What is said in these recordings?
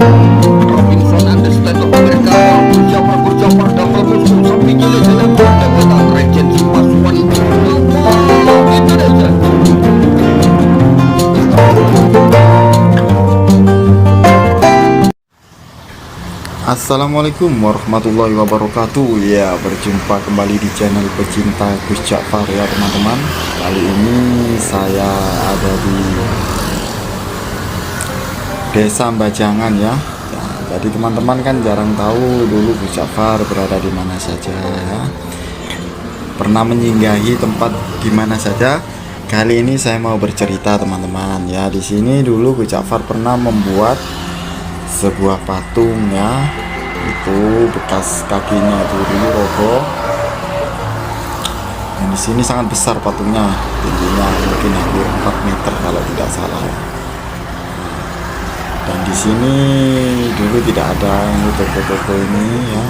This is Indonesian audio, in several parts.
Robinson and the Stand of America berjabar dan mengusung sampai gila jalan pendekatan Regency Pasuan Indonesia. Assalamualaikum warahmatullahi wabarakatuh. Ya, berjumpa kembali di channel pecinta Gus Ja'far ya teman-teman. Kali ini saya ada di Desa Bajangan ya. Jadi teman-teman kan jarang tahu dulu Gus Ja'far berada di mana saja ya. Pernah menyinggahi tempat di mana saja. Kali ini saya mau bercerita teman-teman ya. Di sini dulu Gus Ja'far pernah membuat sebuah patung ya, itu bekas kakinya itu dulu roboh. Dan di sini sangat besar patungnya, tingginya mungkin hampir 4 meter kalau tidak salah. Dan di sini dulu tidak ada ini toko-toko ini ya,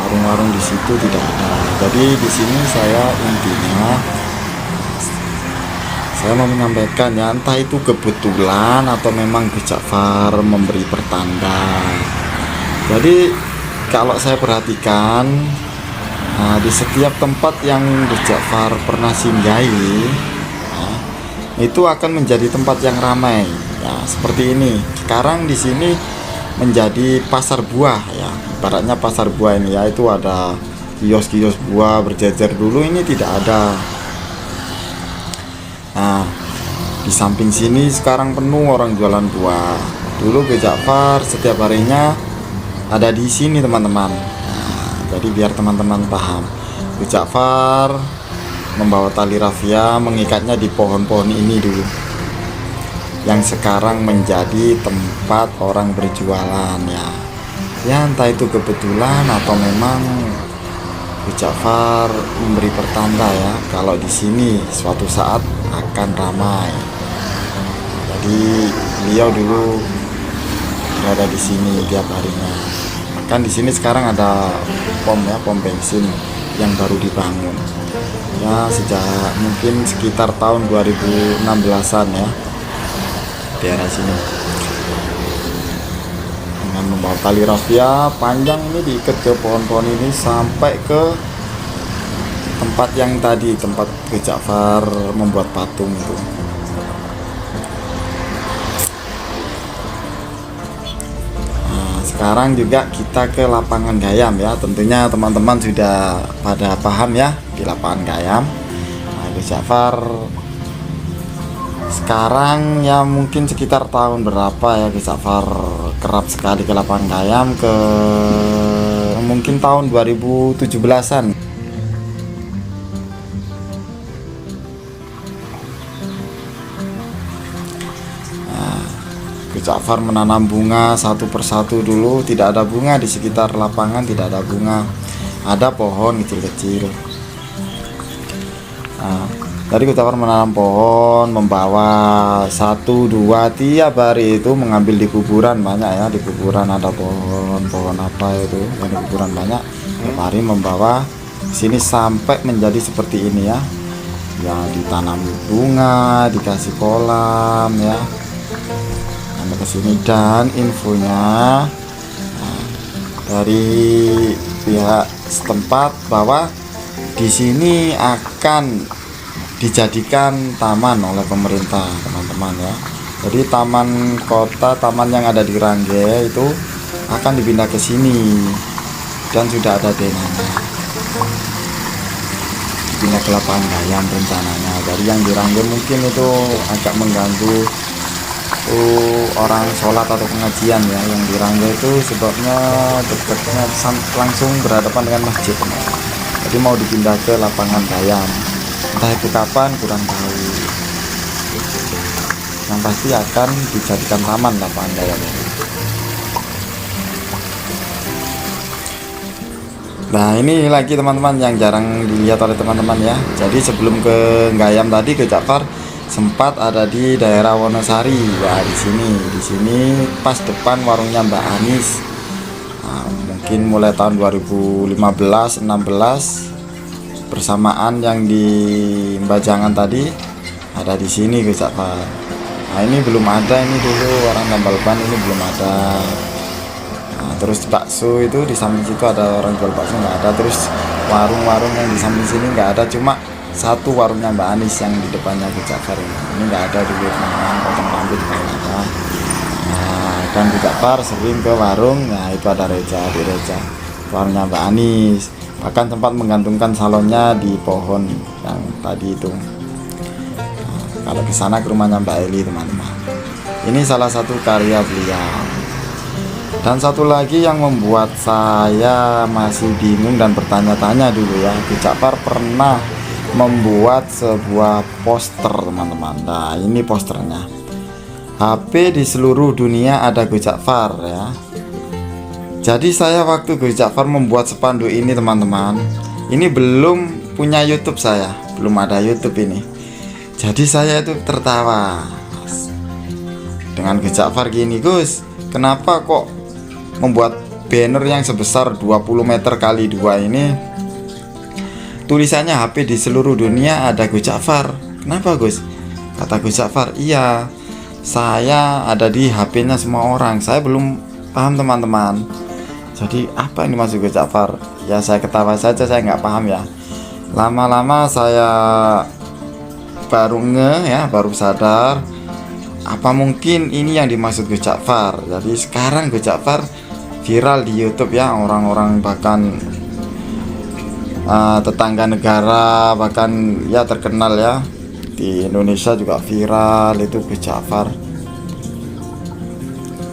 warung-warung di situ tidak ada. Jadi di sini saya intinya saya mau menyampaikan ya, entah itu kebetulan atau memang Gus Ja'far memberi pertanda. Jadi kalau saya perhatikan, di setiap tempat yang Gus Ja'far pernah singgahi itu akan menjadi tempat yang ramai ya, seperti ini. Sekarang di sini menjadi pasar buah ya, ibaratnya pasar buah ini ya, itu ada kios-kios buah berjejer. Dulu ini tidak ada. Nah, di samping sini sekarang penuh orang jualan buah. Dulu Gus Ja'far setiap harinya ada di sini teman-teman. Nah, jadi biar teman-teman paham, Gus Ja'far membawa tali rafia, mengikatnya di pohon-pohon ini dulu, yang sekarang menjadi tempat orang berjualan ya. Ya entah itu kebetulan atau memang Gus Ja'far memberi pertanda ya, kalau di sini suatu saat akan ramai. Jadi beliau dulu berada di sini tiap harinya. Bahkan di sini sekarang ada pom ya, pom bensin yang baru dibangun. Ya sejak mungkin sekitar tahun 2016-an ya, daerah sini. Dengan membawa tali rafia panjang ini diikat ke pohon-pohon ini sampai ke tempat yang tadi, tempat Gus Ja'far membuat patung itu. Nah, sekarang juga kita ke lapangan Gayam ya. Tentunya teman-teman sudah pada paham ya di lapangan Gayam. Nah, Gus Ja'far sekarang ya mungkin sekitar tahun berapa ya, Gus Ja'far kerap sekali ke lapangan Gayam, ke mungkin tahun 2017-an. Gus Ja'far menanam bunga satu persatu. Dulu tidak ada bunga di sekitar lapangan, tidak ada bunga, ada pohon kecil-kecil. Nah, dari Gus Ja'far menanam pohon, membawa 1-2 tiap hari itu mengambil di kuburan banyak ya. Di kuburan ada pohon apa itu yang di kuburan banyak, tiap hari membawa sini sampai menjadi seperti ini ya. Ya ditanam bunga, dikasih kolam ya, ke sini. Dan infonya dari pihak setempat bahwa di sini akan dijadikan taman oleh pemerintah teman-teman ya. Jadi taman kota, taman yang ada di Rangge itu akan dipindah ke sini dan sudah ada denanya, dipindah ke lapangan Gayam rencananya. Jadi yang di Rangge mungkin itu agak mengganggu orang sholat atau pengajian ya. Yang di Rangga itu sebabnya dekatnya langsung berhadapan dengan masjid. Jadi mau dipindah ke lapangan Gayam, entah itu kapan kurang tahu. Yang pasti akan dijadikan taman lapangan Gayam ini. Nah ini lagi teman-teman yang jarang dilihat oleh teman-teman ya. Jadi sebelum ke Gayam tadi, Gus Ja'far sempat ada di daerah Wonosari ya. Di sini pas depan warungnya Mbak Anis. Nah, mungkin mulai tahun 2015-16 bersamaan yang di Bajangan tadi ada di sini Gus Ja'far. Nah ini belum ada, ini dulu orang tambal ban ini belum ada. Nah, terus bakso itu di samping situ ada orang jual bakso nggak ada. Terus warung-warung yang di samping sini nggak ada, cuma satu warungnya Mbak Anis yang di depannya Gus Jafar ini nggak ada dulu teman-teman, potong rambut juga nggak ada. Nah, dan Gus Jafar sering ke warung, nah itu ada Reja, di Reja warungnya Mbak Anis, bahkan sempat menggantungkan salonnya di pohon yang tadi itu. Nah, kalau ke sana ke rumahnya Mbak Eli teman-teman, ini salah satu karya beliau. Dan satu lagi yang membuat saya masih bingung dan bertanya-tanya dulu ya, Gus Jafar pernah membuat sebuah poster teman-teman. Nah ini posternya, HP di seluruh dunia ada Gus Jafar ya. Jadi saya waktu Gus Jafar membuat spanduk ini teman-teman, ini belum punya YouTube, saya belum ada YouTube ini. Jadi saya itu tertawa dengan Gus Jafar gini, Gus kenapa kok membuat banner yang sebesar 20 meter kali 2 ini tulisannya HP di seluruh dunia ada Gus Jafar. Kenapa Gus? Kata Gus Jafar, iya saya ada di HP-nya semua orang. Saya belum paham teman-teman. Jadi apa ini maksud Gus Jafar? Ya saya ketawa saja, saya nggak paham ya. Lama-lama saya baru baru sadar, apa mungkin ini yang dimaksud Gus Jafar. Jadi sekarang Gus Jafar viral di YouTube ya, orang-orang bahkan tetangga negara bahkan ya terkenal ya di Indonesia juga viral itu Gus Jafar,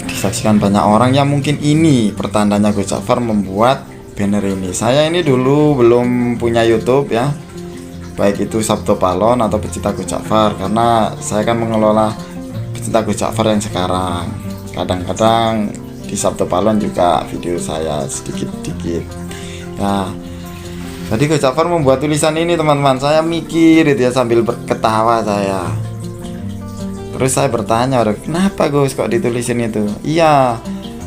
disaksikan banyak orang. Ya mungkin ini pertandanya Gus Jafar membuat banner ini. Saya ini dulu belum punya YouTube ya, baik itu Sabto Palon atau Pecinta Gus Jafar, karena saya kan mengelola Pecinta Gus Jafar yang sekarang. Kadang-kadang di Sabto Palon juga video saya sedikit-sedikit ya. Jadi Gus Jafar membuat tulisan ini teman-teman, saya mikir itu ya sambil ketawa saya. Terus saya bertanya, kenapa Gus kok ditulisin itu? Iya,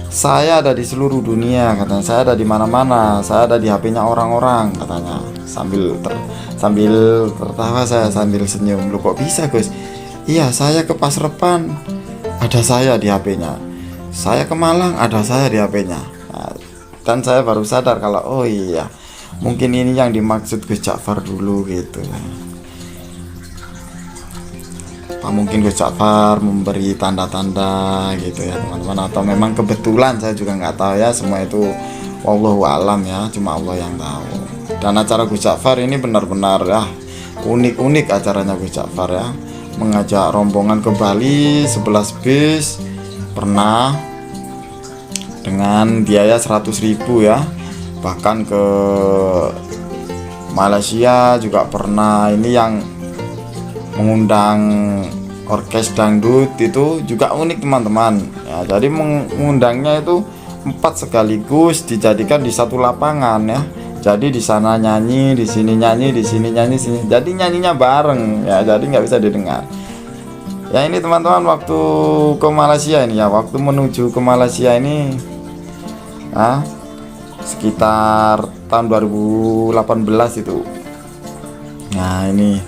saya ada di seluruh dunia katanya, saya ada di mana-mana, saya ada di HP-nya orang-orang katanya. Sambil tertawa saya sambil senyum. Lu kok bisa Gus? Iya, saya ke Pasrepan ada saya di HP-nya. Saya ke Malang ada saya di HP-nya. Nah, dan saya baru sadar kalau oh iya, mungkin ini yang dimaksud Gus Jafar dulu gitu. Apa mungkin Gus Jafar memberi tanda-tanda gitu ya teman-teman, atau memang kebetulan, saya juga nggak tahu ya, semua itu wallahu alam ya, cuma Allah yang tahu. Dan acara Gus Jafar ini benar-benar ya unik-unik acaranya Gus Jafar ya, mengajak rombongan ke Bali 11 bis, pernah dengan biaya 100.000 ya, bahkan ke Malaysia juga pernah. Ini yang mengundang orkes dangdut itu juga unik teman-teman ya. Jadi mengundangnya itu 4 sekaligus dijadikan di satu lapangan ya. Jadi di sana nyanyi, di sini nyanyi, di sini nyanyi, sini. Jadi nyanyinya bareng ya, jadi nggak bisa didengar. Ya ini teman-teman waktu ke Malaysia ini ya, waktu menuju ke Malaysia ini sekitar tahun 2018 itu. Nah ini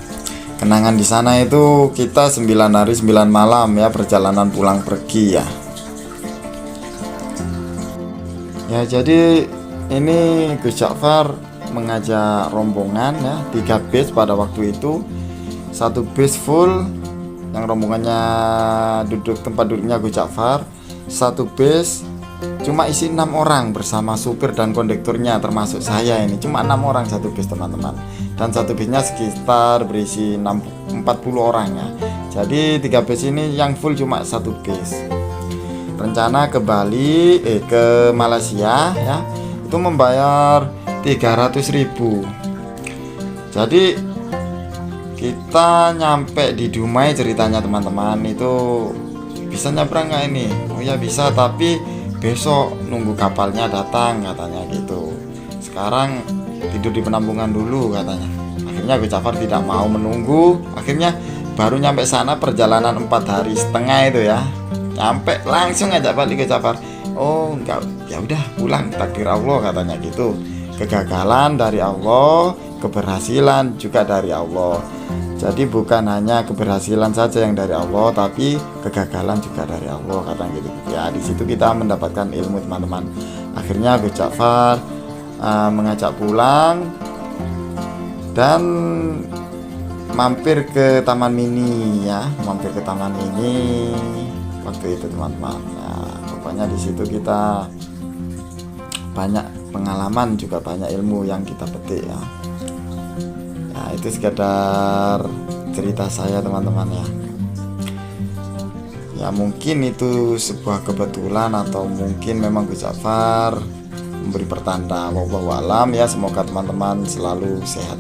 kenangan di sana itu kita 9 hari 9 malam ya, perjalanan pulang pergi ya. Ya jadi ini Gus Jafar mengajak rombongan ya, 3 bis pada waktu itu. 1 bis full yang rombongannya duduk tempat duduknya Gus Jafar. 1 bis cuma isi 6 orang bersama supir dan kondekturnya termasuk saya ini, cuma 6 orang 1 bis teman-teman. Dan 1 bisnya sekitar berisi 40 orang ya. Jadi 3 bis ini yang full cuma 1 bis. Rencana ke Bali ke Malaysia ya, itu membayar 300.000. Jadi kita nyampe di Dumai ceritanya teman-teman, itu bisa nyebrang nggak ini? Oh ya bisa, tapi besok nunggu kapalnya datang katanya gitu. Sekarang tidur di penampungan dulu katanya. Akhirnya Gus Jafar tidak mau menunggu, akhirnya baru nyampe sana perjalanan 4 hari setengah itu ya. Nyampe langsung ngajak balik Gus Jafar. Oh enggak, ya udah pulang, takdir Allah katanya gitu. Kegagalan dari Allah, keberhasilan juga dari Allah. Jadi bukan hanya keberhasilan saja yang dari Allah, tapi kegagalan juga dari Allah, kata gitu. Ya di situ kita mendapatkan ilmu teman-teman. Akhirnya Gus Ja'far mengajak pulang dan mampir ke Taman Mini ya, mampir ke Taman Mini waktu itu teman-teman. Nah, pokoknya di situ kita banyak pengalaman juga banyak ilmu yang kita petik ya. Nah, itu sekedar cerita saya teman-teman ya. Ya mungkin itu sebuah kebetulan atau mungkin memang Gus Ja'far memberi pertanda. Wallahu alam ya, semoga teman-teman selalu sehat.